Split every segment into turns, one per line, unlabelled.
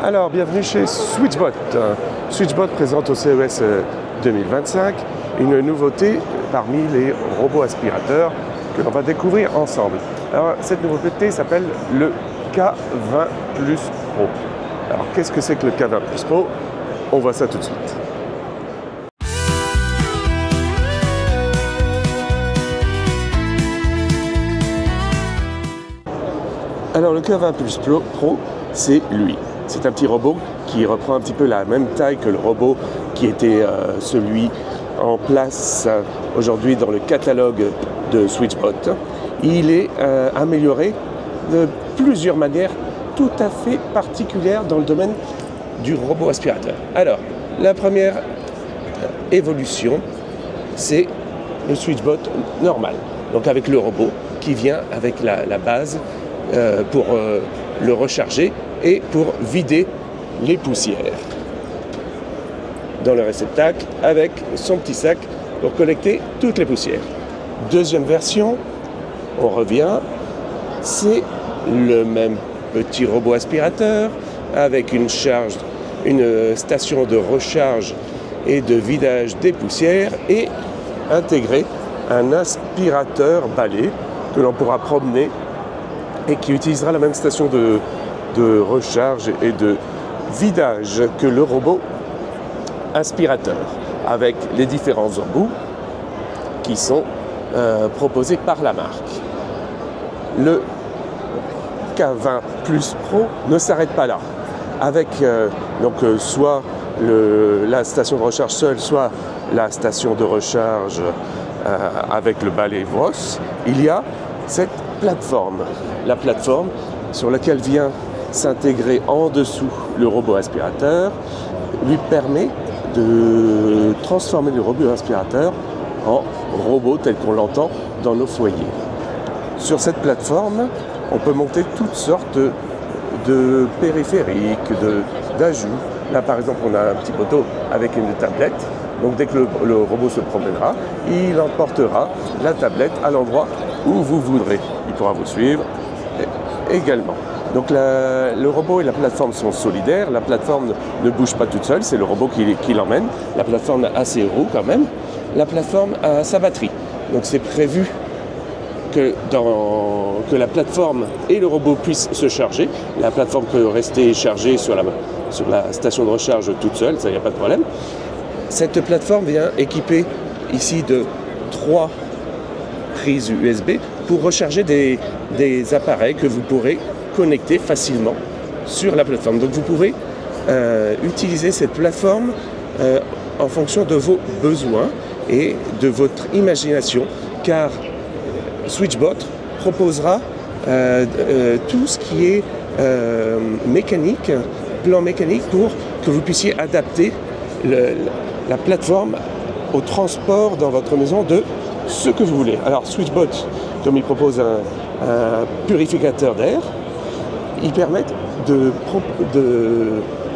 Alors, bienvenue chez Switchbot. Switchbot présente au CES 2025 une nouveauté parmi les robots aspirateurs que l'on va découvrir ensemble. Alors, cette nouveauté s'appelle le K20 Plus Pro. Alors, qu'est-ce que c'est que le K20 Plus Pro? On voit ça tout de suite. Alors, le K20 Plus Pro, c'est lui. C'est un petit robot qui reprend un petit peu la même taille que le robot qui était celui en place aujourd'hui dans le catalogue de Switchbot. Il est amélioré de plusieurs manières tout à fait particulières dans le domaine du robot aspirateur. Alors, la première évolution, c'est le Switchbot normal. Donc avec le robot qui vient avec la base pour le recharger et pour vider les poussières dans le réceptacle avec son petit sac pour collecter toutes les poussières. Deuxième version, on revient, c'est le même petit robot aspirateur avec une station de recharge et de vidage des poussières et intégré un aspirateur balai que l'on pourra promener et qui utilisera la même station de recharge et de vidage que le robot aspirateur, avec les différents embouts qui sont proposés par la marque. Le K20 Plus Pro ne s'arrête pas là. Avec soit la station de recharge seule, soit la station de recharge avec le balai Voss, il y a cette plateforme. La plateforme sur laquelle vient s'intégrer en dessous le robot aspirateur lui permet de transformer le robot aspirateur en robot tel qu'on l'entend dans nos foyers. Sur cette plateforme, on peut monter toutes sortes de périphériques, d'ajouts. Là, par exemple, on a un petit poteau avec une tablette. Donc, dès que le robot se promènera, il emportera la tablette à l'endroit où vous voudrez. Il pourra vous suivre également. Donc, le robot et la plateforme sont solidaires. La plateforme ne bouge pas toute seule, c'est le robot qui l'emmène. La plateforme a ses roues quand même. La plateforme a sa batterie. Donc, c'est prévu que la plateforme et le robot puissent se charger. La plateforme peut rester chargée sur la station de recharge toute seule, ça, il n'y a pas de problème. Cette plateforme vient équipée ici de 3 prises USB pour recharger des appareils que vous pourrez connecter facilement sur la plateforme. Donc vous pourrez utiliser cette plateforme en fonction de vos besoins et de votre imagination, car Switchbot proposera tout ce qui est mécanique, plan mécanique, pour que vous puissiez adapter la plateforme au transport dans votre maison de ce que vous voulez. Alors Switchbot, comme il propose un purificateur d'air, ils permettent de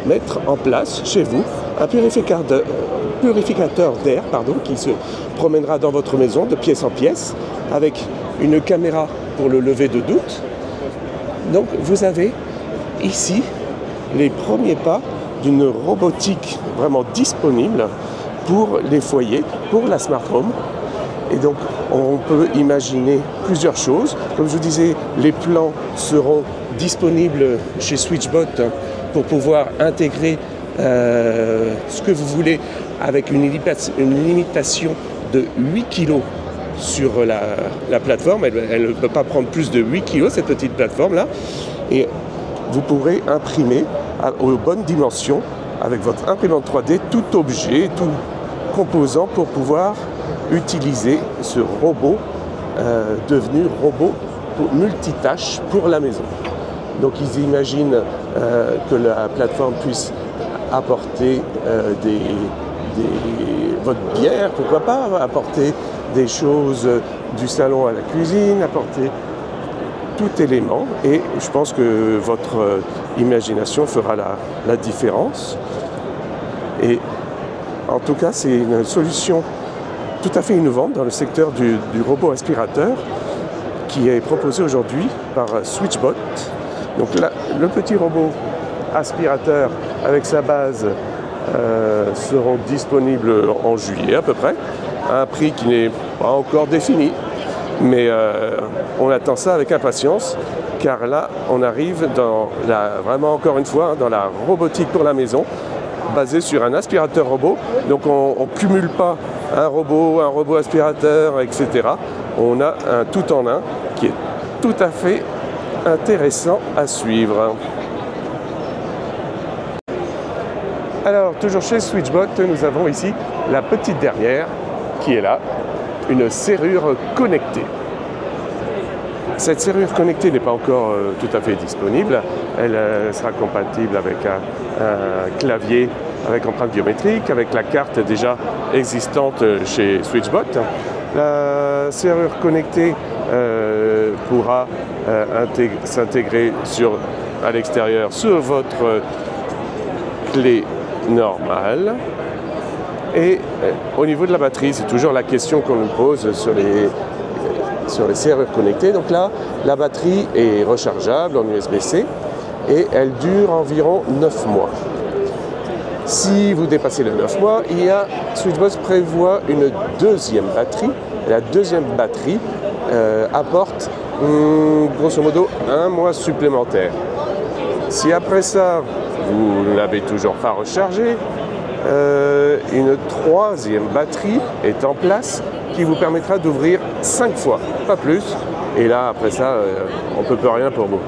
mettre en place chez vous un purificateur d'air qui se promènera dans votre maison de pièce en pièce avec une caméra pour le lever de doute. Donc vous avez ici les premiers pas d'une robotique vraiment disponible pour les foyers, pour la smart home. Et donc on peut imaginer plusieurs choses. Comme je vous disais, les plans seront disponibles chez Switchbot pour pouvoir intégrer ce que vous voulez avec une limitation de 8 kg sur la plateforme. Elle ne peut pas prendre plus de 8 kg, cette petite plateforme-là. Et vous pourrez imprimer aux bonnes dimensions avec votre imprimante 3D tout objet, tout composant pour pouvoir utiliser ce robot devenu robot multitâche pour la maison. Donc ils imaginent que la plateforme puisse apporter votre bière, pourquoi pas, apporter des choses du salon à la cuisine, apporter tout élément, et je pense que votre imagination fera la différence. Et en tout cas, c'est une solution tout à fait innovante dans le secteur du robot aspirateur qui est proposé aujourd'hui par Switchbot. Donc là, le petit robot aspirateur avec sa base seront disponibles en juillet à peu près, à un prix qui n'est pas encore défini, mais on attend ça avec impatience, car là on arrive dans vraiment encore une fois dans la robotique pour la maison, basée sur un aspirateur robot. Donc on ne cumule pas un robot aspirateur, etc. On a un tout en un qui est tout à fait intéressant à suivre. Alors, toujours chez Switchbot, nous avons ici la petite dernière qui est là, une serrure connectée. Cette serrure connectée n'est pas encore tout à fait disponible. Elle sera compatible avec un clavier avec empreinte biométrique, avec la carte déjà existante chez Switchbot. La serrure connectée pourra s'intégrer à l'extérieur sur votre clé normale. Et au niveau de la batterie, c'est toujours la question qu'on nous pose sur les serrures connectées. Donc là, la batterie est rechargeable en USB-C et elle dure environ 9 mois. Si vous dépassez les 9 mois, Switchbot prévoit une deuxième batterie. Et la deuxième batterie apporte grosso modo 1 mois supplémentaire. Si après ça, vous ne l'avez toujours pas rechargé, une troisième batterie est en place qui vous permettra d'ouvrir 5 fois, pas plus. Et là, après ça, on ne peut plus rien pour vous.